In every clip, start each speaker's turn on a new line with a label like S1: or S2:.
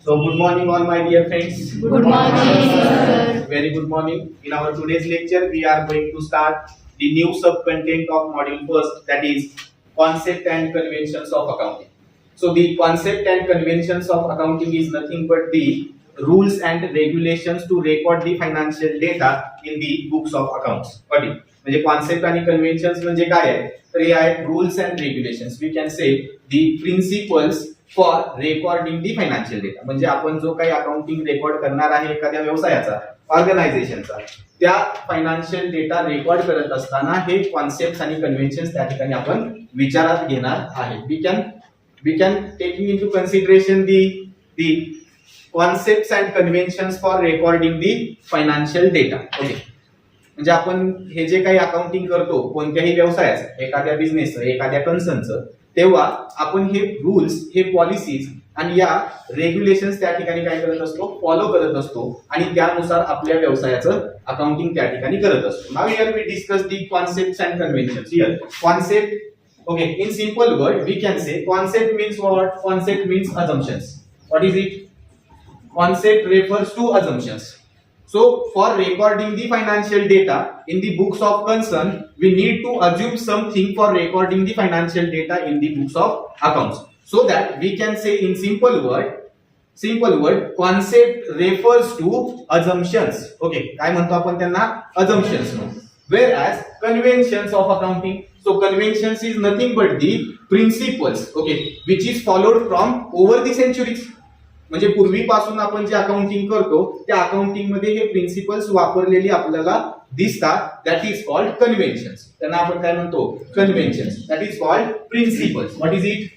S1: So good morning all my dear friends.
S2: Good morning, sir.
S1: Very good morning. In our today's lecture we are going to start the new sub-content of module first, that is concept and conventions of accounting. So the concept and conventions of accounting is nothing but the rules and regulations to record the financial data in the books of accounts. म्हणजे concept आणि conventions म्हणजे काय आहे तर हे आहेत rules and regulations. We can say the principles for recording the financial data. म्हणजे आपण जो काही अकाउंटिंग रेकॉर्ड करणार आहे एखाद्या व्यवसायाचा ऑर्गनायझेशनचा त्या फायनान्शियल डेटा रेकॉर्ड करत असताना हे कॉन्सेप्ट आणि कन्व्हेन्शन्स त्या ठिकाणी आपण विचारात घेणार आहे. We can taking into consideration the concepts and conventions for recording the financial data. Okay, म्हणजे आपण हे जे काही अकाउंटिंग करतो कोणत्याही व्यवसायाचं, एखाद्या बिझनेसचं, एखाद्या कन्सर्नचं, तेव्हा आपण हे रूल्स, हे पॉलिसीज आणि या रेग्युलेशन्स त्या ठिकाणी काय करत असतो, फॉलो करत असतो आणि त्यानुसार आपल्या व्यवसायाचं अकाउंटिंग त्या ठिकाणी करत असतो. Now here we discuss the concepts and conventions. Here concept, okay, in simple word we can say concept means what? Concept means assumptions. What is it? Concept refers to assumptions. So for recording the financial data in the books of concern, we need to assume something for recording the financial data in the books of accounts. So that we can say in simple word, concept refers to assumptions. Okay, काय म्हणतो आपण त्यांना? Assumptions. Whereas conventions of accounting, so conventions is nothing but the principles, okay, which is followed from over the centuries. म्हणजे पूर्वीपासून आपण जे accounting करतो त्या अकाउंटिंग मध्ये हे प्रिन्सिपल्स वापरलेली आपल्याला दिसतात. That is called conventions. त्यांना आपण काय म्हणतो? Conventions. That is called principles. What is it?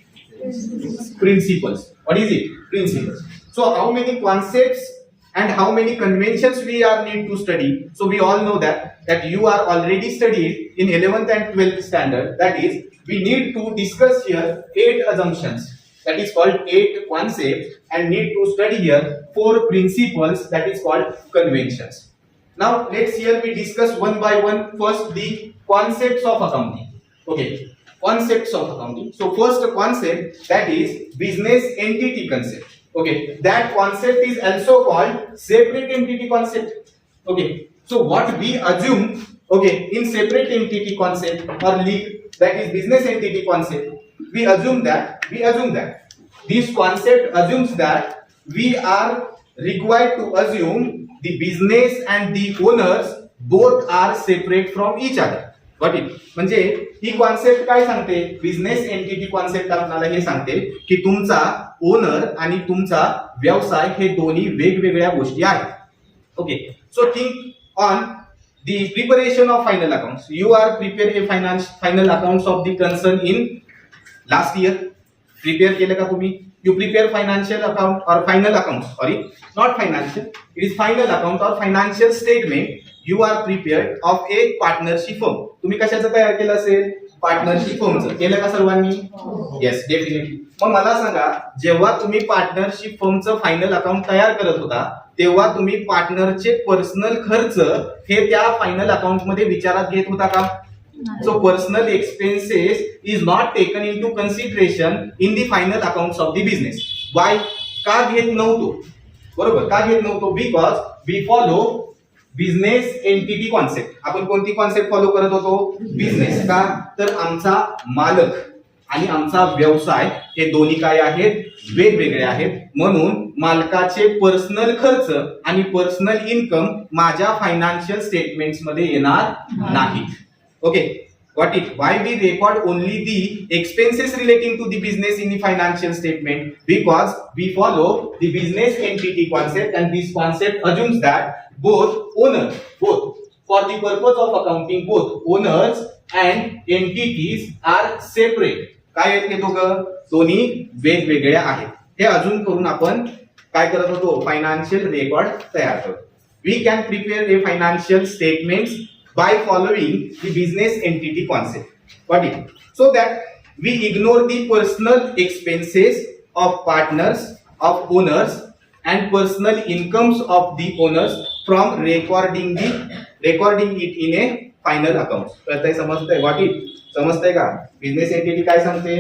S1: Principles. What is it? Principles. So how many concepts and how many conventions we are need to study? So we all know that you are already studied in 11th and 12th standard. That is, we need to discuss here 8 assumptions. That is called 8 concepts, and need to study here 4 principles, that is called conventions. Now let's here we discuss one by one. First, the concepts of accounting. Okay, concepts of accounting. So first concept, that is business entity concept. Okay, that concept is also called separate entity concept. Okay, so what we assume, okay, in separate entity concept or that is business entity concept, we assume that this concept assumes that we are required to assume the business and the owners both are separate from each other. Got it? म्हणजे ही concept काय सांगते? Business entity concept आपल्याला हे सांगते की तुमचा owner आणि तुमचा व्यवसाय हे दोन्ही वेगवेगळ्या गोष्टी आहेत. Okay, so think on the preparation of final accounts. You are prepare a final accounts of the concern in last year. Prepare केलं का तुम्ही? You prepare financial account or final accounts. Sorry, not financial. It is final account or financial statement. You are prepared of a partnership firm. तुम्ही कशाचं तयार केलं असेल? Partnership फर्मचं केलं का सर्वांनी? Yes, definitely. मग मला सांगा, जेव्हा तुम्ही पार्टनरशिप फर्मचं फायनल अकाउंट तयार करत होता तेव्हा तुम्ही पार्टनरचे पर्सनल खर्च हे त्या फायनल अकाउंट मध्ये विचारात घेत होता का? So personal expenses is not taken in to consideration in the final accounts of the business. Why? का घेत नव्हतो? बरोबर, का घेत नव्हतो? Because we follow business entity concept. आपण कोणती कॉन्सेप्ट फॉलो करत होतो? बिझनेस. का? तर आमचा मालक आणि आमचा व्यवसाय हे दोन्ही काय आहेत? वेगवेगळे आहेत. म्हणून मालकाचे पर्सनल खर्च आणि पर्सनल इन्कम माझ्या फायनान्शियल स्टेटमेंट्स मध्ये येणार नाहीत. Okay, got it? Why we record only the expenses relating to the business in the financial statement? Because we follow the business entity concept, and this concept assumes that both for the purpose of accounting, both owners and entities are separate. काय आहेत हे दोघं? दोन्ही वेगवेगळ्या आहेत. हे अजून करून आपण काय करत होतो? फायनान्शियल रेकॉर्ड तयार करतो. We can prepare a financial statements by following the business entity concept. Got it? So that we ignore the personal expenses of partners, of owners, and personal incomes of the owners from recording it in a final account. कळतंय? समजतंय? Got it? समजतंय का? Business entity काय सांगते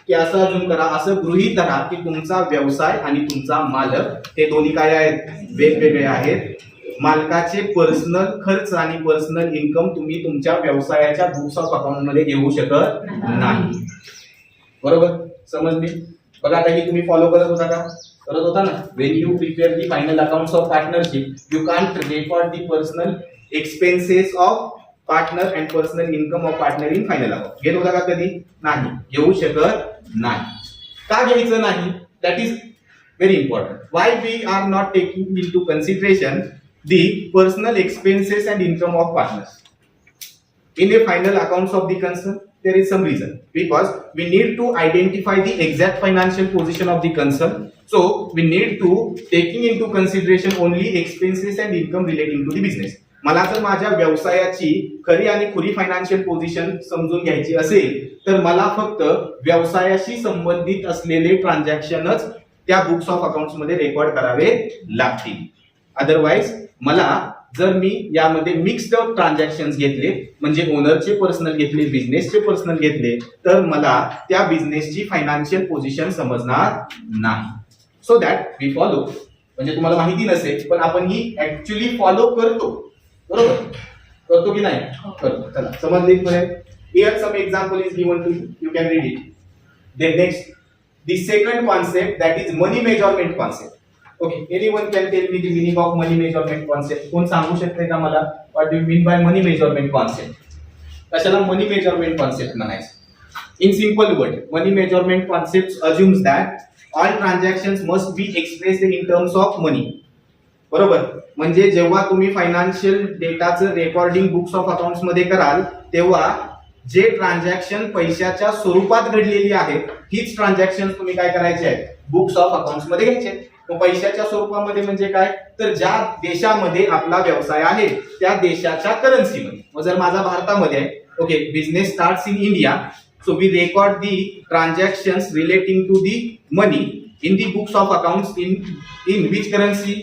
S1: की असं अजून करा, असं गृहीत धरा की तुमचा व्यवसाय आणि तुमचा मालक हे दोन्ही काय आहेत, वेगवेगळे आहेत. मालकाचे पर्सनल खर्च आणि पर्सनल इन्कम तुम्ही तुमच्या व्यवसायाच्या बुक्स ऑफ अकाउंट मध्ये घेऊ शकत नाही. बरोबर समजली? बघा आता ही तुम्ही फॉलो करत होता ना. Wien you prepare the final accounts of partnership you can't record the personal expenses of partner and personal income of partner in final account. घेत होता का कधी? नाही, घेऊ शकत नाही. का घ्यायचं नाही? That is very important. Why we are not taking in to consideration the personal expenses and income of partners in a final accounts of the concern? There is some reason, because we need to identify the exact financial position of the concern, so we need to taking into consideration only expenses and income relating to the business. मला जर माझ्या व्यवसायाची खरी आणि खुरी financial position समजून घ्यायची असेल तर मला फक्त व्यवसायाशी संबंधित असलेले ट्रान्झॅक्शनच त्या बुक्स ऑफ अकाउंट्स मध्ये रेकॉर्ड करावे लागतील. अदरवाईज मला जर मी यामध्ये मिक्स्ड ट्रान्झॅक्शन घेतले, म्हणजे ओनरचे पर्सनल घेतले, बिझनेसचे पर्सनल घेतले, तर मला त्या बिझनेसची फायनान्शियल पोझिशन समजणार नाही. सो दॅट वी फॉलो, म्हणजे तुम्हाला माहिती नसेल पण आपण ही ऍक्च्युली फॉलो करतो. बरोबर करतो की नाही? करतो. चला समजले? Here some example is given to you can read it. Then next the second concept that is money measurement concept. Okay, anyone can tell me the meaning of money measurement concept? कोण सांगू शकते का मला what do you mean by money measurement concept? कशाला money measurement concept म्हणायचं? In simple word, money measurement concept assumes that all transactions must be expressed in terms of money. बरोबर? म्हणजे जेव्हा तुम्ही फायनान्शियल डेटाचं रेकॉर्डिंग बुक्स ऑफ अकाउंट्स मध्ये कराल तेव्हा जे ट्रान्झॅक्शन पैशाच्या स्वरूपात घडलेली आहेत हीच ट्रान्झॅक्शन तुम्ही काय करायचे आहेत, बुक्स ऑफ अकाउंट्स मध्ये घ्यायचे. पैशाच्या स्वरूपामध्ये म्हणजे काय, तर ज्या देशामध्ये आपला व्यवसाय आहे त्या देशाच्या करन्सीमध्ये. मग जर माझा भारतामध्ये आहे, okay, business starts in India, so we record the transactions relating to the money in the books of accounts in which currency,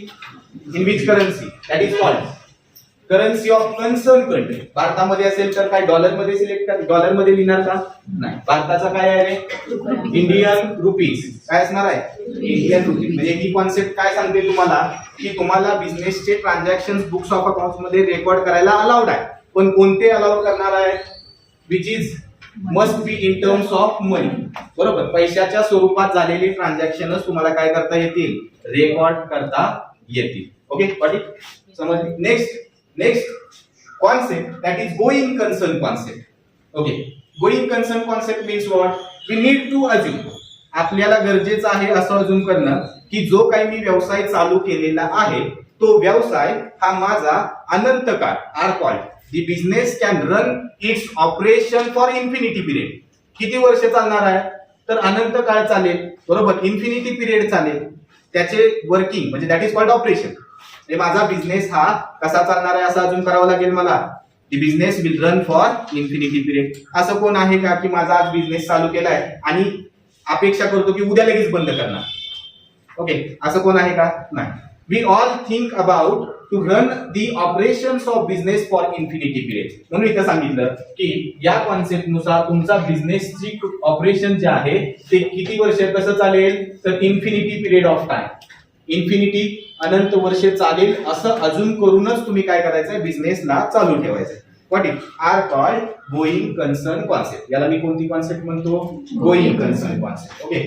S1: that is called currency of concern country. भारतामध्ये असेल तर काय डॉलरमध्ये सिलेक्ट कर, डॉलरमध्ये लिहिणार का? नाही. भारताचा काय आहे रे? Indian rupees. काय असणार आहे? Indian rupees. म्हणजे ही कॉन्सेप्ट काय सांगते तुम्हाला की तुम्हाला बिझनेसचे ट्रान्झॅक्शन बुक्स ऑफ अकाउंट्स मध्ये रेकॉर्ड करायला अलाउड आहे, पण कोणते अलाउड करणार आहे? Which is must be in terms of money. बरोबर, पैशाच्या स्वरूपात झालेली ट्रान्झॅक्शनच तुम्हाला काय करता येतील, रेकॉर्ड करता येतील. ओके, समजली? Next concept that is going concern concept. Okay, going concern concept means what? We need to assume. आपल्याला गरजेचं आहे असं अजून करणं की जो काही मी व्यवसाय चालू केलेला आहे तो व्यवसाय हा माझा अनंत काळ, are called the business can run its operation for infinity period. किती वर्ष चालणार आहे? तर अनंत काळ चालेल. बरोबर, इन्फिनिटी पिरियड चालेल त्याचे वर्किंग, म्हणजे दॅट इज कॉल्ड ऑपरेशन. माझा बिझनेस हा कसा चालणार आहे असं अजून करावं लागेल मला. The business will run for infinity period. असं कोण आहे का की माझा आज बिझनेस चालू केलाय आणि अपेक्षा करतो की उद्या लगेच बंद करणार? ओके, असं कोण आहे का? नाही. We all think about to run the operations of business for infinity period. म्हणून इथं सांगितलं की या कॉन्सेप्ट नुसार तुमचा बिझनेसची ऑपरेशन जे आहे ते किती वर्ष कसं चालेल, तर infinity period of time, infinity अनंत वर्षे चालेल असं अजून करूनच तुम्ही काय करायचंय, बिझनेसला चालू ठेवायचंय. What is are called going concern concept. याला मी कोणती कॉन्सेप्ट म्हणतो? Going concern concept. ओके,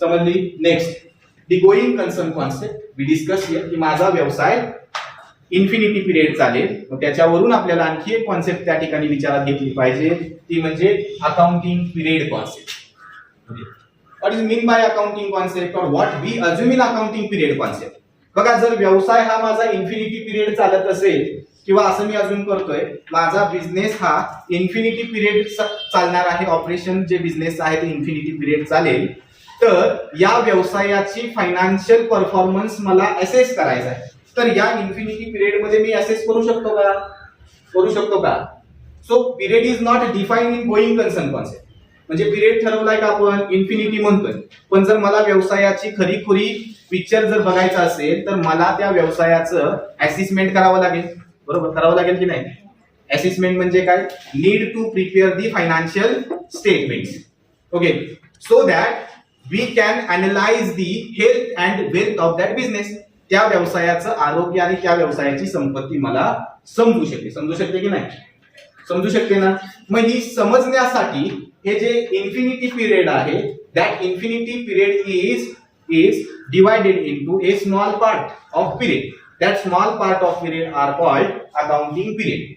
S1: समजली? Next the going concern concept we discuss here की माझा व्यवसाय इन्फिनिटी पिरियड चालेल. मग त्याच्यावरून आपल्याला आणखी एक कॉन्सेप्ट त्या ठिकाणी विचारात घेतली पाहिजे, ती म्हणजे accounting period concept. What is mean by accounting concept और what we assume in accounting period concept. बघा, जर व्यवसाय हा माझा इन्फिनिटी पिरियड चालत असेल किंवा असं मी अजून करतोय माझा बिझनेस हा इन्फिनिटी पिरियड चालणार आहे, ऑपरेशन जे बिझनेस आहे ते इन्फिनिटी पिरियड चालेल, तर या व्यवसायाची फायनान्शियल परफॉर्मन्स मला असेस करायचा आहे. तर या इन्फिनिटी पिरियड मध्ये मी असेस करू शकतो का? So period is not define in going concern concept. म्हणजे पिरियड ठरवलाय का आपण इन्फिनिटी म्हणतोय, पण जर मला व्यवसायाची खरी पिक्चर जर बघायचा असेल तर मला त्या व्यवसायाचं असेसमेंट करावं लागेल. बरोबर, करावं लागेल की नाही? असेसमेंट म्हणजे काय? Need to prepare the financial statements. Okay, so that we can analyse the health and wealth of that business. त्या व्यवसायाचं आरोग्य आणि त्या व्यवसायाची संपत्ती मला समजू शकते की नाही? समजू शकते ना. मग ही समजण्यासाठी हे जे इन्फिनिटी पिरियड आहे, that infinity period is divided into a small part of period. That small part of period are called accounting period.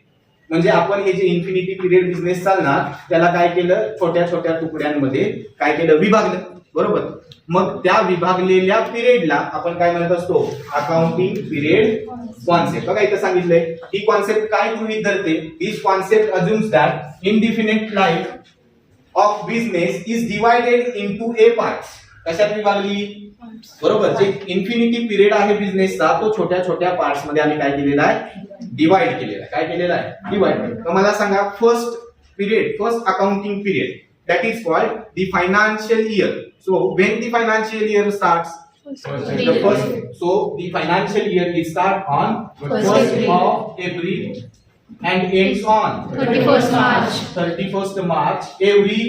S1: म्हणजे आपण हे जे इन्फिनिटी पिरियड बिझनेस चालणार त्याला काय केलं? छोट्या छोट्या तुकड्यांमध्ये काय केलं? विभागलं. बरोबर. मग त्या विभागलेल्या पिरियडला आपण काय म्हणत असतो? Accounting period concept. बघा इथं सांगितलंय ही कॉन्सेप्ट काय गृहीत धरते? This concept assumes that indefinite life of business is divided into a parts. कशात विभागली? बरोबर. जे इन्फिनिटी पिरियड आहे बिझनेसचा तो छोट्या छोट्या पार्ट्स मध्ये आम्ही काय केलेला आहे? डिवाइड केलेला आहे. काय केलेला आहे? डिवाइड. तर मला सांगा first accounting period that is called the financial year. So when the financial year starts? The financial year is start on 1st of April and ends on 31st March every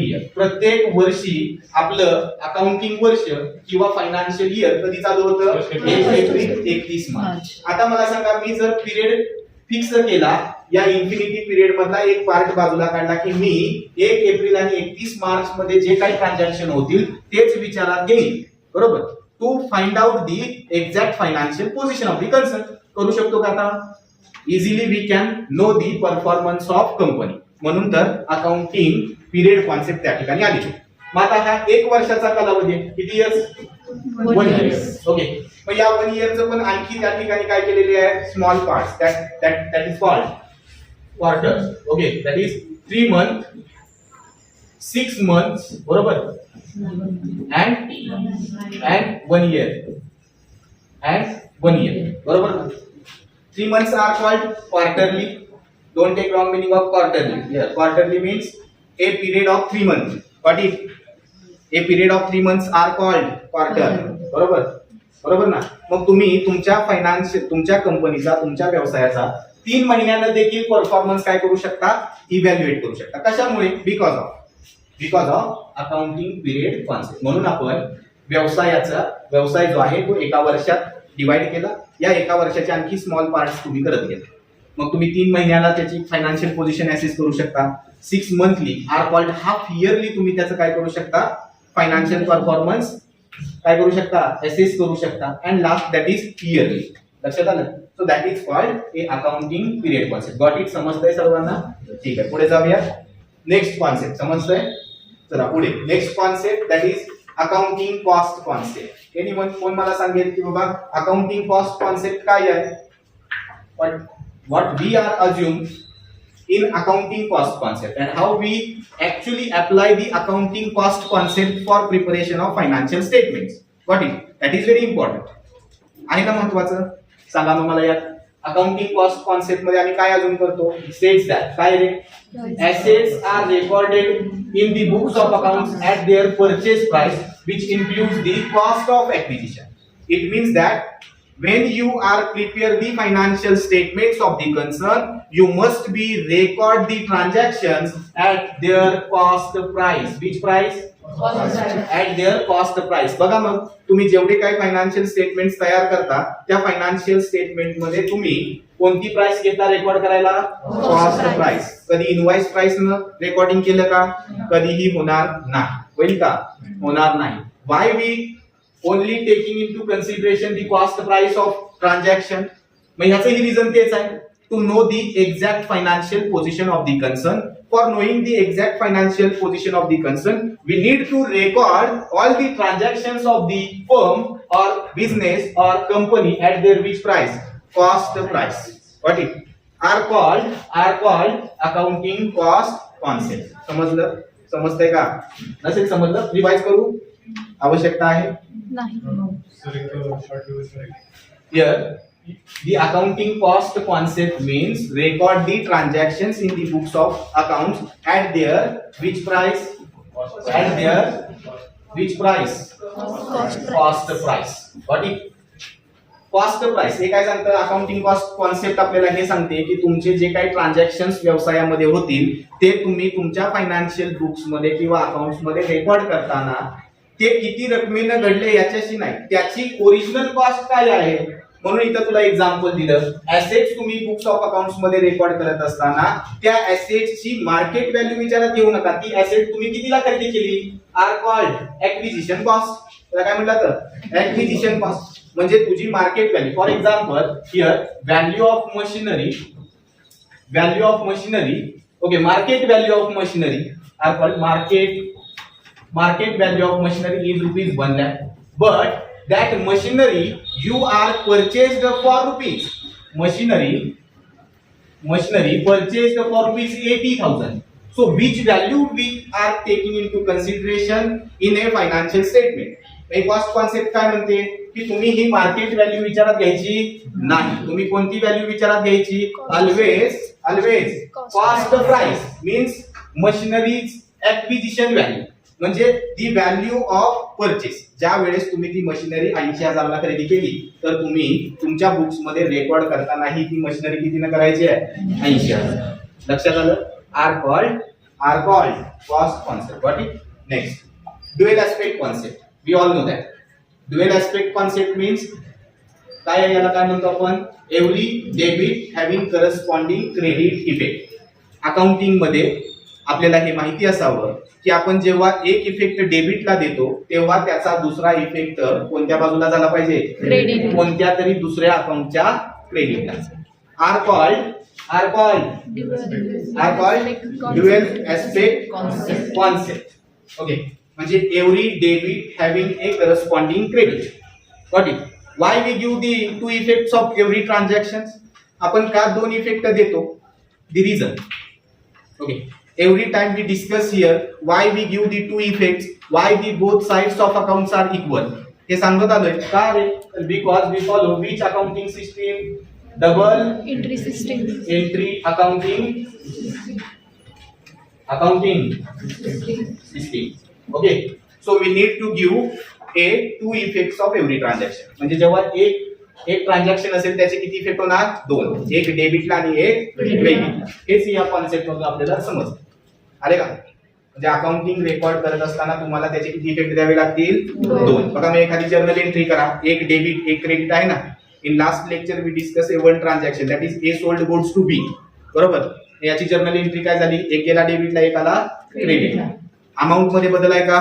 S1: year. प्रत्येक वर्षी आपलं accounting वर्ष किंवा financial year कधी चालू होतं? 1 April 31 March. आता मला सांगा मी जर पिरियड फिक्स केला, या इन्फिनिटी पिरियड मधला एक पार्ट बाजूला काढला की मी 1 एप्रिल आणि 31 मार्च मध्ये जे काही ट्रान्झॅक्शन होतील तेच विचारात घेईल. बरोबर. To find out the exact financial position of the concern. करू शकतो का आता? Easily we can know the performance of company. म्हणून तर अकाउंटिंग पिरियड कॉन्सेप्ट त्या ठिकाणी आली. मग आता हा 1 वर्षाचा कालावधी आहे. किती इयर्स? 1 इयर. ओके. मग या 1 इयरचं पण आणखी त्या ठिकाणी काय केलेले आहे? Small parts. That is called quarters. Okay. That is 3 month, 6 months. बरोबर. and 1 year. बरोबर. 3 months are called quarterly. Don't take wrong meaning of quarterly. Here quarterly means a period of 3 months. What if a period of 3 months are called quarter? बरोबर ना. मग तुम्ही तुमच्या कंपनीचा, तुमच्या व्यवसायाचा 3 महिन्याला देखील परफॉर्मन्स काय करू शकता? इव्हॅल्युएट करू शकता. कशामुळे? Because of accounting period concept. म्हणून आपण व्यवसाय जो आहे तो एका वर्षात डिवाइड केला. या एका वर्षाचे आणखी स्मॉल पार्ट्स तुम्ही करत गेले. मग तुम्ही 3 महिन्याला त्याची फायनान्शियल पोझिशन असेस करू शकता. 6 monthly are called half yearly तुम्ही त्याचं काय करू शकता? फायनान्शियल परफॉर्मन्स काय करू शकता? असेस करू शकता. And last that is yearly. लक्षात आलं? So that is called a accounting period concept. Got it? समजतंय सर्वांना? ठीक आहे. पुढे जाऊया. नेक्स्ट कॉन्सेप्ट समजतंय? चला पुढे. Next concept that is accounting cost concept. Anyone कोण मला सांगेल की बाबा अकाउंटिंग कॉस्ट कॉन्सेप्ट काय आहे? what we are assumed in accounting cost concept and how we actually apply the accounting cost concept for preparation of financial statements. Got it? That is very important. आहे ना महत्वाचं? सांगा मग मला यात accounting cost concept मध्ये आम्ही काय अजून करतो? स्टेट्स दॅट काय रे? assets are recorded in the books of accounts at their purchase price which includes the cost of acquisition. It means that when you are prepare the financial statements of the concern, you must be record the transactions at their cost price. Which price? At their cost price. बघा मग तुम्ही जेवढे काही financial statements तयार करता त्या financial statement मध्ये तुम्ही कोणती प्राइस घेता रेकॉर्ड करायला? Cost price. कधी इनवॉइस प्राइस न रेकॉर्डिंग केलं का? कधीही होणार नाही. होईल का? होणार नाही. Why we only taking into consideration the cost price of transaction? मग ह्याचंही रिझन तेच आहे. To know the exact financial position of the concern. For knowing the exact financial position of the concern, we need to record all the transactions of the firm or business or company at their which price? Cost price. Got it? Are called accounting cost concept. समजलं? समजतंय का? नसेल समजलं revise करू आवश्यकता आहे? Here, the accounting cost concept means record the transactions in the books of accounts at their which price? At their which price? Cost price. Got it? Cost price हे काय सांगतं, अकाउंटिंग कॉस्ट कॉन्सेप्ट आपल्याला हे सांगते की तुमचे जे काही ट्रान्झॅक्शन व्यवसायामध्ये होतील ते तुम्ही तुमच्या फायनान्शियल बुक्स मध्ये किंवा अकाउंट्स मध्ये रेकॉर्ड करताना ते किती रकमेनं घडले याच्याशी नाही, त्याची ओरिजिनल कॉस्ट काय आहे. म्हणून इथं तुला एक्झाम्पल दिलं, ऍसेट्स तुम्ही बुक्स ऑफ अकाउंट्स मध्ये रेकॉर्ड करत असताना त्या ऍसेट्सची मार्केट व्हॅल्यू विचारात घेऊ नका. ती ऍसेट तुम्ही कितीला खरेदी केली आर कॉल्ड ऍक्विजिशन कॉस्ट. त्याला काय म्हणलं तर ऍक्विजिशन कॉस्ट म्हणजे तुझी market value. For example here value of machinery okay, market value of machinery are called market value of machinery is rupees 1 lakh, but that machinery you are purchased for rupees purchased for rupees 80,000. So which value we are taking into consideration in a financial statement. एक cost concept काय म्हणते की तुम्ही ही market value विचारात घ्यायची नाही. तुम्ही कोणती व्हॅल्यू विचारात घ्यायची, always cost price means machineries acquisition value म्हणजे दी व्हॅल्यू ऑफ परचेस. ज्या वेळेस तुम्ही ती मशिनरी 80,000 ला खरेदी केली तर तुम्ही तुमच्या बुक्स मध्ये रेकॉर्ड करतानाही ती मशिनरी कितीनं करायची आहे 80,000. लक्षात आलं. Are called cost concept. Got it. Next dual aspect concept. We all know that dual aspect concept means काय आहे, याला काय म्हणतो आपण, every debit having corresponding credit effect. Accounting मध्ये आपल्याला हे माहिती असावं की आपण जेव्हा एक इफेक्ट डेबिटला देतो तेव्हा त्याचा दुसरा इफेक्ट कोणत्या बाजूला झाला पाहिजे,
S2: क्रेडिट,
S1: कोणत्या तरी दुसऱ्या अकाउंटच्या क्रेडिटला. Are called dual aspect concept. Okay, म्हणजे every debit having a corresponding credit. Got it. Why we give the two effects of every transaction. आपण का दोन इफेक्ट देतो, the reason. Okay, every time we discuss here why we give the two effects, why the both sides of accounts are equal. हे सांगत आलोय का रे, because we follow which accounting system, double
S2: entry system,
S1: accounting system. Okay, so we need to give a two effects of every transaction. म्हणजे जेव्हा एक transaction असेल त्याचे किती इफेक्ट होणार, दोन, एक डेबिटला आणि एक क्रेडिटला. हेच या कॉन्सेप्ट मधून आपल्याला समजतं. अरे का, म्हणजे अकाउंटिंग रेकॉर्ड करत असताना तुम्हाला त्याचे किती इफेक्ट द्यावे लागतील, दोन. बघा मी एखादी जर्नल एंट्री करा, एक डेबिट एक क्रेडिट आहे ना. In last lecture we discuss a one transaction that is a sold goods to B. बरोबर, याची जर्नल एंट्री काय झाली, एक गेला डेबिटला एक आला क्रेडिटला. अमाऊंट मध्ये बदल आहे का,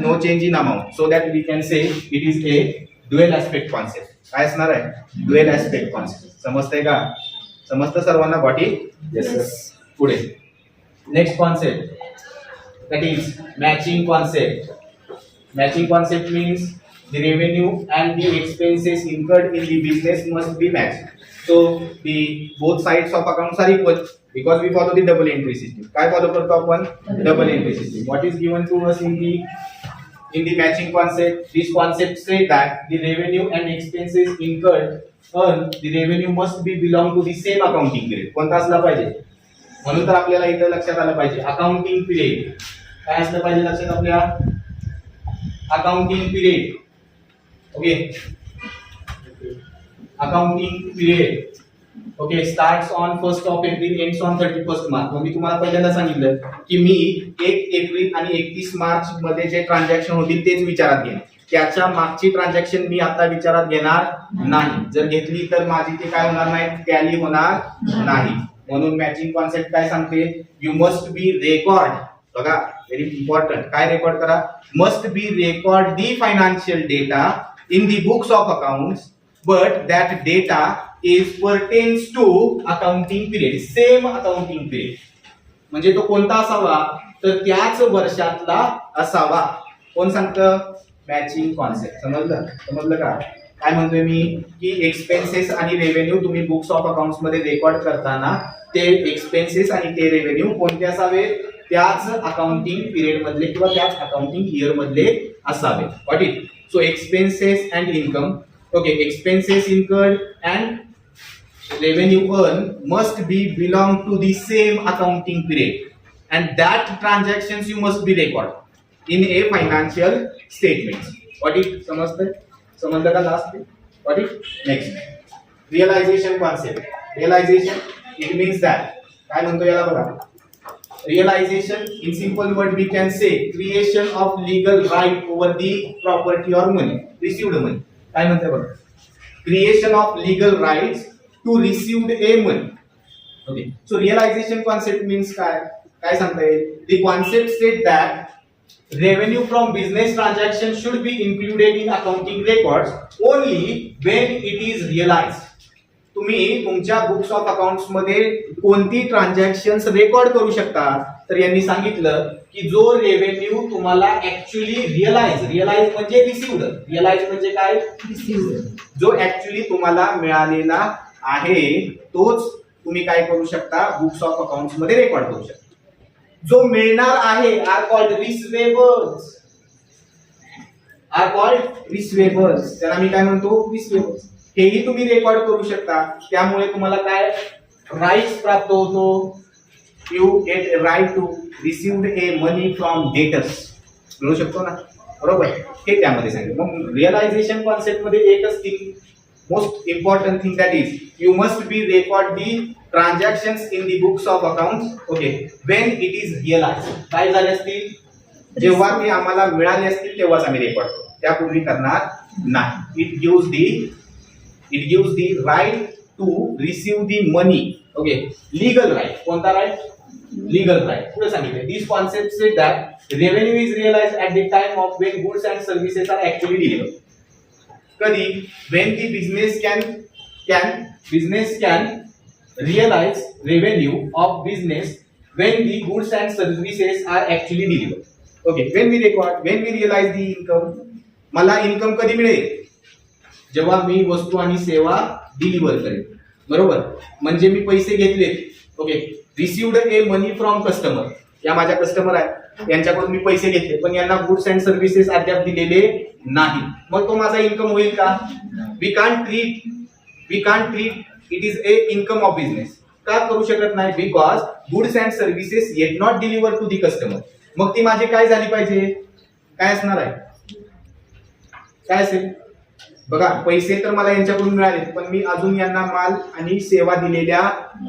S1: no change in amount. So that we can say it is a dual aspect concept. काय असणार आहे, ड्युअल एस्पेक्ट कॉन्सेप्ट. समजतंय का, समजतं सर्वांना. Body yes. पुढे next concept that is matching concept. Matching concept means the revenue and the expenses incurred in the business must be matched. So the both sides of accounts are equal because we follow the double entry system. काय follow करतो आपण, double entry system. What is given to us in the matching concept? This concept say that the revenue and expenses incurred on the revenue must be belong to the same accounting period. कोणता असला पाहिजे, म्हणून तर आपल्याला इथं लक्षात आलं पाहिजे अकाउंटिंग पिरियड. काय असलं पाहिजे लक्षात आपल्या, accounting period. Okay, accounting period okay starts on 1st of April ends on 31st March. मग मी तुम्हाला पहिल्यांदा सांगितलं की मी 1 एप्रिल आणि 31 मार्च मध्ये जे ट्रान्झॅक्शन होतील तेच विचारात घेईन. त्याच्या मागची ट्रान्झॅक्शन मी आता विचारात घेणार नाही. जर घेतली तर माझी ते काय होणार नाही, टॅली होणार नाही. म्हणून मॅचिंग कॉन्सेप्ट काय सांगते, यू मस्ट बी रेकॉर्ड. बघा व्हेरी इम्पॉर्टंट, काय रेकॉर्ड करा, must be record the financial data in the books of accounts but that data is pertains to accounting period, same accounting period. म्हणजे तो कोणता असावा, तर त्याच वर्षातला असावा. कोण सांगतं, मॅचिंग कॉन्सेप्ट. समजलं का. काय म्हणतोय मी की एक्सपेन्सेस आणि रेव्हेन्यू तुम्ही बुक्स ऑफ अकाउंट्स मध्ये रेकॉर्ड करताना ते एक्सपेन्सेस आणि ते रेव्हेन्यू कोणते असावे, त्याच अकाउंटिंग पिरियड मधले किंवा त्याच अकाउंटिंग इयर मधले असावे. What it. So expenses and income. Okay, expenses incurred and revenue earn must be belong to the same accounting period and that transactions you must be record in a financial statement. What it. समजलं का last. Got it? Next, realization concept. Realization, it means that, काय म्हणतो याला बघा. Realization, in simple word we can say creation of legal right over the property or money, received money. काय म्हणते बघा. Creation of legal rights to received a money. Okay. So realization concept means काय सांगता येईल? The concept state that revenue from business transaction should be included in accounting records only when it is realized. तुम्ही तुमच्या books of accounts मध्ये कोणती transactions record करू शकता, तर यांनी सांगितलं की जो रेव्हेन्यू तुम्हाला ऍक्च्युअली रिअलाइज म्हणजे रिसिव्ड, रिअलाइज म्हणजे काय, जो ऍक्च्युअली तुम्हाला मिळालेला आहे तोच तुम्ही काय करू शकता, बुक्स ऑफ अकाउंट्स मध्ये रेकॉर्ड करू शकता. जो मिळणार आहे आर कॉल्ड रिसिवेबल्स, त्याला मी काय म्हणतो, रिसिवेबल्स. हेही तुम्ही रेकॉर्ड करू शकता. त्यामुळे तुम्हाला काय राईट्स प्राप्त होतो, you get right to received a money from debtors, मिळू शकतो ना, बरोबर. हे त्यामध्ये सांगितलं. मग रिअलायझेशन कॉन्सेप्ट मध्ये एकच thing, most important thing, that is you must be record the transactions in the books of accounts. Okay, when it is realise. काय झाले असतील, जेव्हा ते आम्हाला मिळाले असतील तेव्हाच आम्ही रेकॉर्ड करू, त्यापूर्वी करणार नाही. It gives the right to receive the money. Okay, legal right. कोणता right? Legal right. पुढे सांगितले. These concepts say that revenue is realized at the time of when goods and services are actually delivered. कधी? When the business can realize revenue of business when the goods and services are actually delivered. Okay, when we realize the income, मला income कधी मिळेल, जेव्हा मी वस्तू आणि सेवा deliver करेन, बरोबर. म्हणजे मी पैसे घेतले. Okay, received a money from customer, या माझ्या कस्टमर आहेत, यांच्याकडून मी पैसे घेतले पण यांना गुड्स अँड सर्व्हिसेस अद्याप दिलेले नाही. मग तो माझा इन्कम होईल का? We can't treat it is a income of business. का करू शकत नाही? Because goods and services yet not deliver to the customer. मग ती माझी काय झाली पाहिजे, काय असणार आहे, काय असेल बघा. पैसे तर मला यांच्याकडून मिळाले पण मी अजून यांना माल आणि सेवा दिलेल्या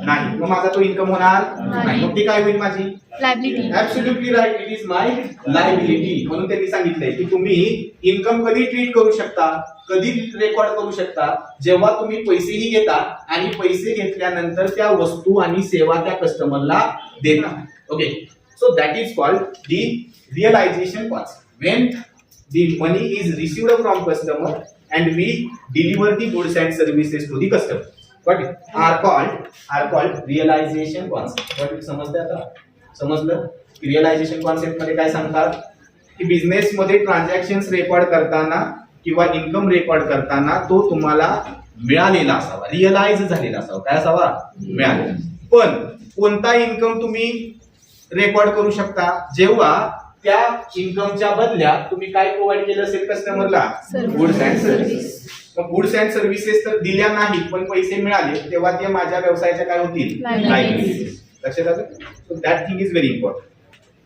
S1: नाही, मग माझा तो इन्कम होणार नाही. मग ती काय होईल, माझी liability. Absolutely right, it is my liability. म्हणून त्यांनी सांगितलंय की तुम्ही इन्कम कधी ट्रीट करू शकता, कधी रेकॉर्ड करू शकता, जेव्हा तुम्ही पैसेही घेता आणि पैसे घेतल्यानंतर त्या वस्तू आणि सेवा त्या कस्टमरला देता. Okay, so that is called the realisation concept. When the money is received from customer and we deliver the goods and services to the customer. What are called realization concept. What it समजलं आता? समजलं की realisation concept मध्ये काय सांगतात की business मध्ये transactions record करताना किंवा इन्कम रेकॉर्ड करताना तो तुम्हाला मिळालेला असावा, रिअलाइज झालेला असावा. काय असावा? मिळालेला. पण कोणता इन्कम तुम्ही रेकॉर्ड करू शकता, जेव्हा त्या इन्कमच्या बदल्यात तुम्ही काय प्रोव्हाइड केलं असेल कस्टमरला, गुड्स अँड सर्व्हिसेस. मग गुड्स अँड सर्व्हिसेस तर दिल्या नाही पण पैसे मिळाले, तेव्हा ते माझ्या व्यवसायाच्या काय होतील, लायबिलिटीज. लक्षात आलं? So that thing is very important.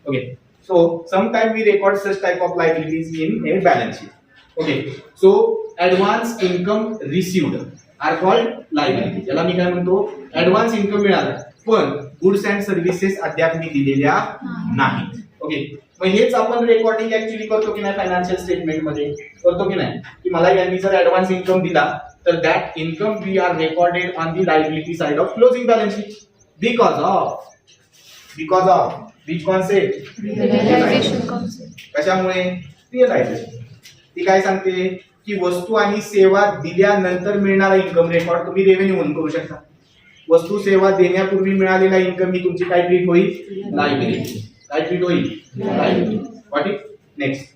S1: Okay, so sometime we record such type of liabilities in a balance sheet. Okay, so advance income received are called liability. याला मी काय म्हणतो, ऍडव्हान्स इन्कम मिळाला पण गुड्स अँड सर्व्हिसेस अद्याप मी दिलेल्या नाही. Okay, मग हेच आपण रेकॉर्डिंग ऍक्च्युअली करतो की नाही, फायनान्शियल स्टेटमेंट मध्ये करतो की नाही, की मला यांनी जर ऍडव्हान्स इन्कम दिला तर that income we are recorded on the liability side of closing balance sheet because of which concept,
S2: realisation concept.
S1: कशामुळे? रिअलायझेशन. ती काय सांगते की वस्तू आणि सेवा दिल्यानंतर मिळणारा इन्कम रेकॉर्ड तुम्ही रेव्हेन्यू म्हणून करू शकता. वस्तू सेवा देण्यापूर्वी मिळालेला इन्कम ही तुमची काय ट्रीट होईल, लायबिलिटी. काय ट्रीट होईल, liability. What it next,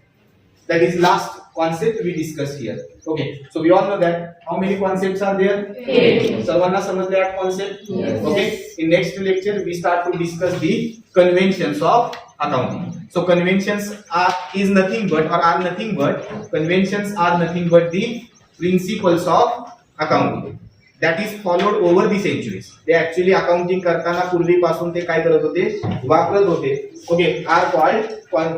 S1: that is last concept we discuss here. Okay, so we all know that how many concepts are there, 8. सर्वांना समजले 8 concept?
S2: Yes.
S1: Okay, in next lecture we start to discuss the conventions of accounting. So conventions are nothing but the principles of accounting that is followed over the centuries. ते actually accounting करताना पूर्वीपासून ते काय करत होते, वापरत होते. Okay, are called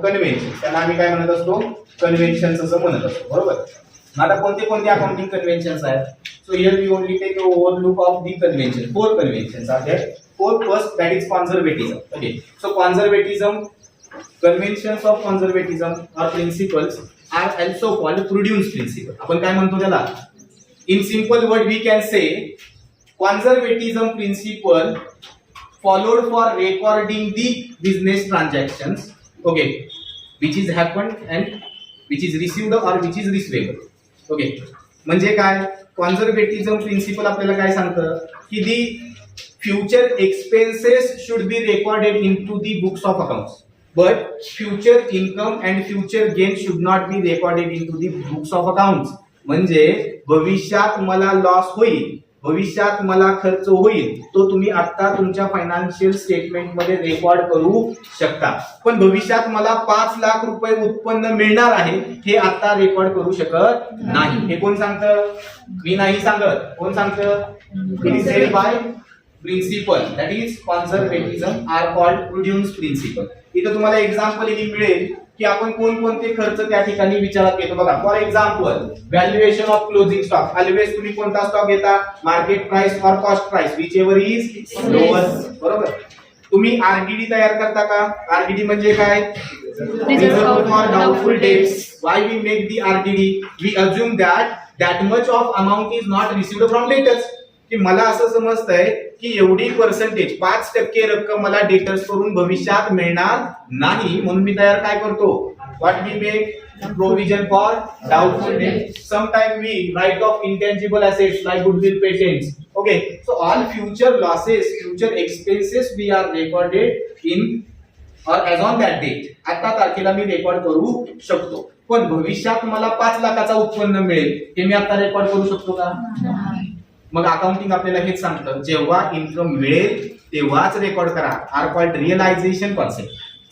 S1: convention. त्याला आम्ही काय म्हणत असतो, कन्व्हेन्शन्स असं म्हणत असतो, बरोबर. आता कोणते कोणते अकाउंटिंग कन्व्हेन्शन्स आहेत? So here we only take a overlook of the convention. 4 conventions are there. First, that is conservatism. Okay, so conservatism, conventions of conservatism or principles are also called prudence principle. आपण काय म्हणतो त्याला? In simple word we can say conservatism principle followed for recording the business transactions, okay, which is happened and which is received or which is receivable. Okay, म्हणजे काय? Conservatism principle आपल्याला काय सांगतं की the future expenses should be recorded into the books of accounts, but future income and future gain should not be recorded into the books of accounts. म्हणजे भविष्यात मला loss होईल, भविष्यात मला खर्च होईल, तो तुम्ही आता तुमच्या फायनान्शियल स्टेटमेंट मध्ये रेकॉर्ड करू शकता. पण भविष्यात मला 5 लाख रुपये उत्पन्न मिळणार आहे हे आता रेकॉर्ड करू शकत नाही. हे कोण सांगतं? मी नाही सांगत. कोण सांगतं? It is said by principle, that is conservatism or called prudence principle. इथं तुम्हाला एक्झाम्पल मिळेल की आपण कोणकोणते खर्च त्या ठिकाणी विचारात घेतो. बघा, for example valuation of closing stock. Always तुम्ही कोणता स्टॉक घेता? Market price or cost price, whichever is lower. बरोबर. तुम्ही आरडीडी तयार करता का? आरडीडी म्हणजे काय? Reserve for doubtful debts. Why we make the RDD? We assume that much of amount is not received from debtors. की मला असं समजतंय की एवढी पर्सेंटेज 5% रक्कम मला डेटर्स करून भविष्यात मिळणार नाही, म्हणून मी तयार काय करतो? What we make provision for doubtful debt. Sometime we write off intangible assets like goodwill, patents. Okay, so all future losses, future expenses we are recorded in or as on that date. आता तारखेला मी record करू शकतो. पण भविष्यात मला 5 लाखाचा उत्पन्न मिळेल हे मी आता रेकॉर्ड करू शकतो का? मग अकाउंटिंग आपल्याला हेच सांगतं, जेव्हा इन्कम मिळेल तेव्हाच रेकॉर्ड करा. Are called realisation concept.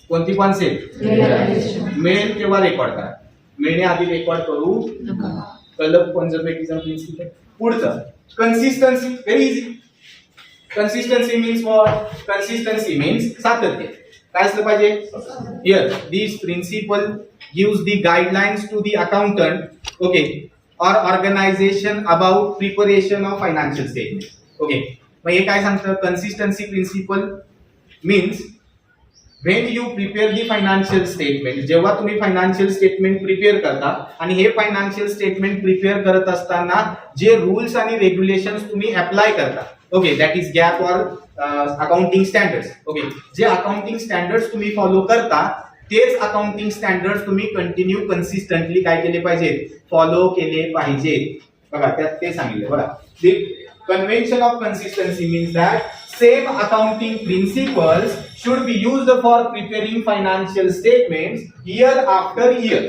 S1: कोणती कॉन्सेप्ट? मिळेल तेव्हा रेकॉर्ड करा, मिळण्याआधी रेकॉर्ड करू नका. कलम कॉन्झर्वेटिझम प्रिन्सिपल. पुढचं consistency. Very easy. Consistency means what? Consistency means सातत्य. काय असलं पाहिजे? Here this principle gives the guidelines to the accountant, okay, or organization about preparation of financial statement. Okay, मग हे काय सांगतं? consistency principle means when you prepare the financial statement, जेव्हा तुम्ही फायनान्शियल स्टेटमेंट प्रिपेअर करता आणि हे फायनान्शियल स्टेटमेंट प्रिपेअर करत असताना जे रूल्स आणि रेग्युलेशन्स तुम्ही अप्लाय करता, ओके, दॅट इज गॅप और अकाउंटिंग स्टँडर्ड्स. ओके, जे अकाउंटिंग स्टँडर्ड्स तुम्ही फॉलो करता तेच अकाउंटिंग स्टँडर्ड्स तुम्ही कंटिन्यू कन्सिस्टंटली काय केले पाहिजेत? फॉलो केले पाहिजेत. बघा, त्यात ते सांगितलं. बघा, the convention of consistency means that same accounting principles should be used for preparing financial statements year after year.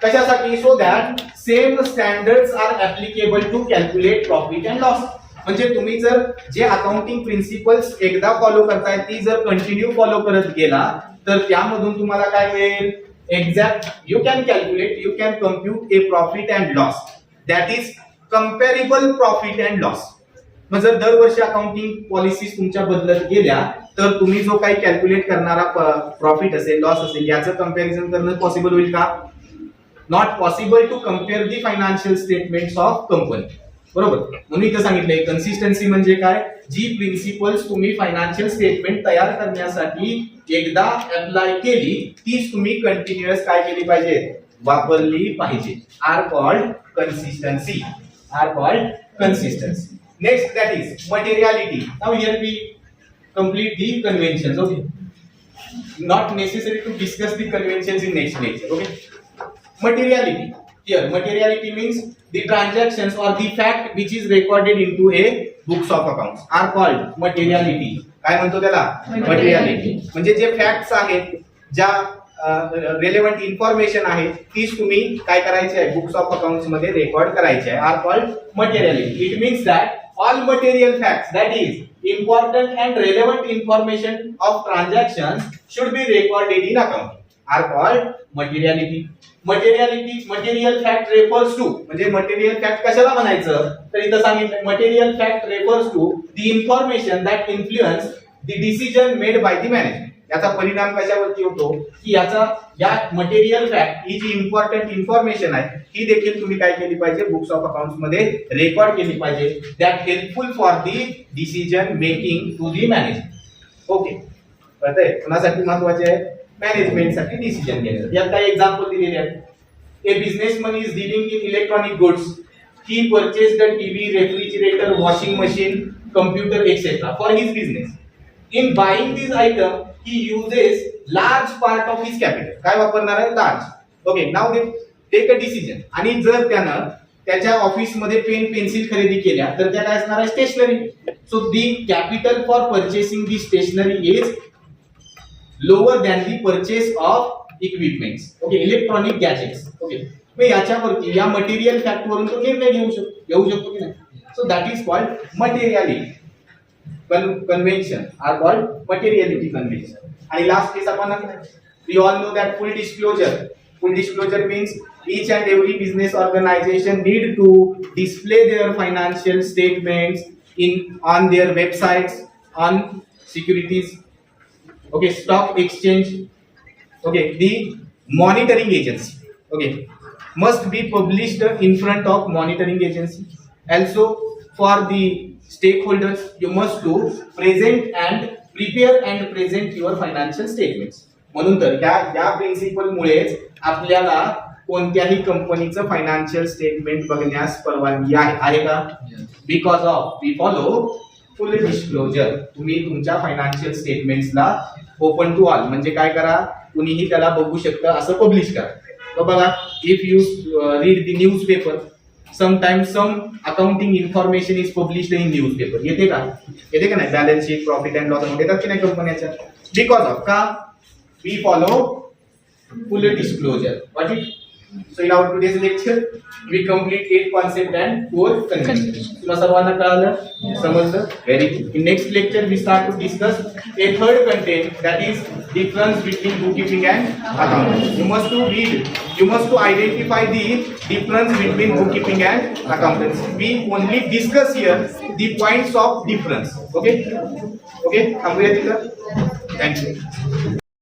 S1: कशासाठी? So that same standards are applicable to calculate profit and loss. म्हणजे तुम्ही जर जे अकाउंटिंग प्रिन्सिपल्स एकदा follow करताय ती जर continue follow करत गेला तर त्यामधून तुम्हाला काय मिळेल? Exact you can calculate, you can compute a profit and loss that is comparable profit and loss. मग जर दरवर्षी अकाउंटिंग पॉलिसीज तुमच्या बदलत गेल्या तर तुम्ही जो काही कॅल्क्युलेट करणारा प्रॉफिट असेल, लॉस असेल, याचं कंपॅरिझन करणं पॉसिबल होईल का? Not possible to compare the financial statements of company. बरोबर. म्हणून इथं सांगितलंय कन्सिस्टन्सी म्हणजे काय? जी प्रिन्सिपल्स तुम्ही फायनान्शियल स्टेटमेंट तयार करण्यासाठी एकदा अप्लाय केली तीच तुम्ही कंटिन्युअस काय केली पाहिजे? वापरली पाहिजे. Are called consistency. Are called consistency. Next that is materiality. Now here we complete the conventions. Okay, not necessary to discuss the conventions in next lecture. Okay, materiality. Here materiality means the transactions or the fact which is recorded into a books of accounts are called materiality. काय म्हणतो त्याला? materiality. म्हणजे जे facts आहेत, ज्या relevant information आहे तीच तुम्ही काय करायचे आहे? बुक्स ऑफ अकाउंट्स मध्ये रेकॉर्ड करायचे आहे. Are called materiality. It means that all material facts, that is important and relevant information of transactions, should be recorded in accounting, are called materiality. Material fact refers to, म्हणजे material fact कशाला म्हणायचं? तर इथं सांगितलं material fact refers to the information that influence the decision made by the management. याचा परिणाम कशावरती होतो की या मटेरियल फॅक्ट ही जी इम्पॉर्टंट इन्फॉर्मेशन आहे ही देखील तुम्ही काय केली पाहिजे बुक्स ऑफ अकाउंट्स मध्ये रेकॉर्ड केली पाहिजे that helpful for the decision making to the management. Okay, कळतंय? कोणासाठी महत्वाचे आहे? मॅनेजमेंट साठी डिसिजन घेणे. यात काही एक्झाम्पल दिलेले आहेत. A businessman is dealing in electronic goods. He purchased a TV, refrigerator, washing machine, computer etc. for his business. In buying these item, he uses large part of his capital. काय वापरणार आहे? large. Okay, now they take a decision. आणि जर त्यानं त्याच्या office मध्ये pen pencil खरेदी केल्या तर त्या काय असणार आहे? Stationery. So the capital for purchasing the stationery is lower than the purchase of equipments. Okay, electronic gadgets. Okay, मग याच्यावरती या मटेरियल फॅक्ट वरून तो निर्णय घेऊ शकतो की नाही? So that is called materiality. Convention are called materiality convention. And last case upon we all know that full disclosure. Full disclosure means each and every business organization need to display their financial statements on their websites, on securities, okay, stock exchange. Okay, the monitoring agency. Okay, must be published in front of monitoring agency. Also, for the stakeholders, you must to present and prepare and present your financial statements. म्हणून तर या principal मुळेच आपल्याला कोणत्याही कंपनीचं financial statement बघण्यास परवानगी आहे का? Because of we follow full disclosure. तुम्ही तुमच्या फायनान्शियल स्टेटमेंट्सला ओपन टू ऑल म्हणजे काय करा? कुणीही त्याला बघू शकतं असं पब्लिश करा. तर बघा, if you read the news paper, sometimes some accounting information is published in newspaper. येते का नाही? Balance sheet, profit and loss येतात की नाही कंपन्याच्या? बिकॉज ऑफ का? We follow full disclosure. What it? So in our today's lecture we complete 8 concept and 4 convention. तुला सर्वांना कळलं? समजलं? Very good. In next lecture we start to discuss a third content, that is difference between bookkeeping and accounting. You must to identify the difference between bookkeeping and accountancy. We only discuss here the points of difference. Okay, थांबूया तिथं. Thank you.